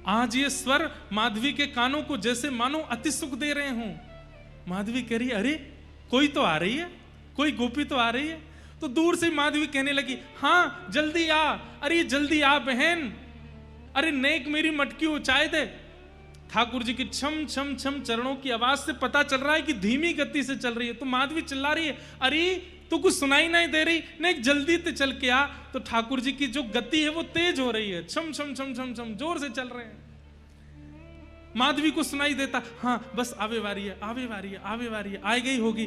आज ये स्वर माधवी के कानों को जैसे मानो अति सुख दे रहे हों। माधवी कह रही है, अरे कोई तो आ रही है, कोई गोपी तो आ रही है। तो दूर से माधवी कहने लगी, हाँ जल्दी आ, अरे जल्दी आ बहन, अरे नेक मेरी मटकी उचाए दे। ठाकुर जी की छम छम छम चरणों की आवाज से पता चल रहा है कि धीमी गति से चल रही है। तो माधवी चिल्ला रही है, अरे तू कुछ सुनाई नहीं दे रही, नेक जल्दी से चल के आ। तो ठाकुर जी की जो गति है वो तेज हो रही है, छम छम छम छम छम जोर से चल रहे हैं। माधवी को सुनाई देता, हाँ बस आवे वारी है, आवे वारी है, आवे वारी है, आ गई होगी।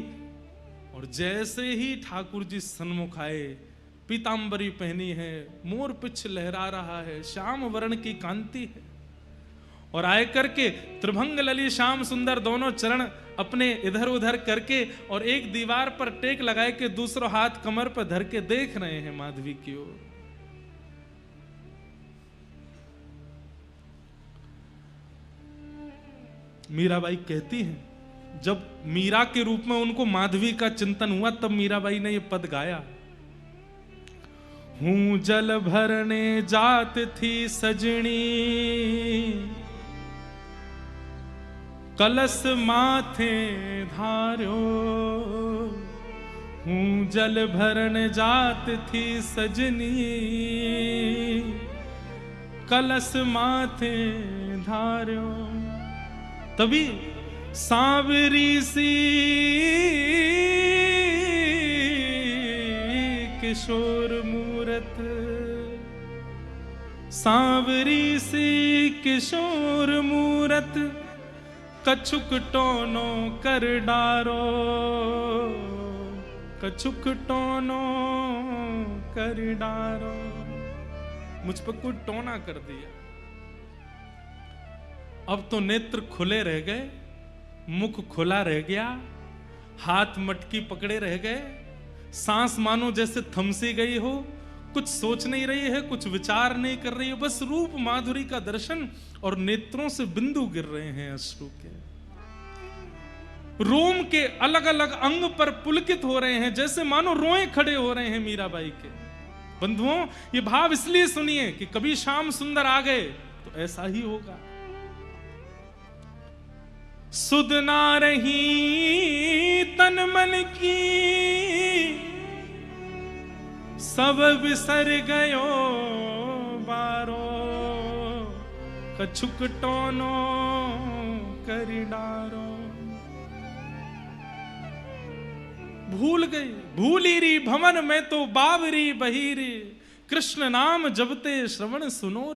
और जैसे ही ठाकुर जी सन्मुख आए, पीतांबरी पहनी है, मोर पिछ लहरा रहा है, श्याम वर्ण की कांति है, और आए करके त्रिभंग लली श्याम सुंदर दोनों चरण अपने इधर उधर करके और एक दीवार पर टेक लगाए के दूसरा हाथ कमर पर धर के देख रहे हैं माधवी की ओर। मीराबाई कहती हैं, जब मीरा के रूप में उनको माधवी का चिंतन हुआ तब मीराबाई ने ये पद गाया, हूं जल भरने जात थी सजनी, कलश माथे धार्यो, हूं जल भरने जात थी सजनी, कलश माथे धार्यो। तभी सांवरी सी किशोर मूरत, सांवरी सी किशोर मूरत, कछुक टोनो कर डारो, कछुक टोनो कर डारो। मुझ पर कोई टोना कर दिया। अब तो नेत्र खुले रह गए, मुख खुला रह गया, हाथ मटकी पकड़े रह गए, सांस मानो जैसे थमसी गई हो, कुछ सोच नहीं रही है, कुछ विचार नहीं कर रही है, बस रूप माधुरी का दर्शन और नेत्रों से बिंदु गिर रहे हैं अश्रु के। रोम के अलग अलग अंग पर पुलकित हो रहे हैं, जैसे मानो रोए खड़े हो रहे हैं मीराबाई के। बंधुओं, ये भाव इसलिए सुनिए कि कभी श्याम सुंदर आ गए तो ऐसा ही होगा। सुध ना रही तन मन की, सब बिसर गयो बारो, कछुक टोनो कर डारो। भूल गई, भूली री भवन में तो बावरी बहीरी, कृष्ण नाम जपते श्रवण सुनो।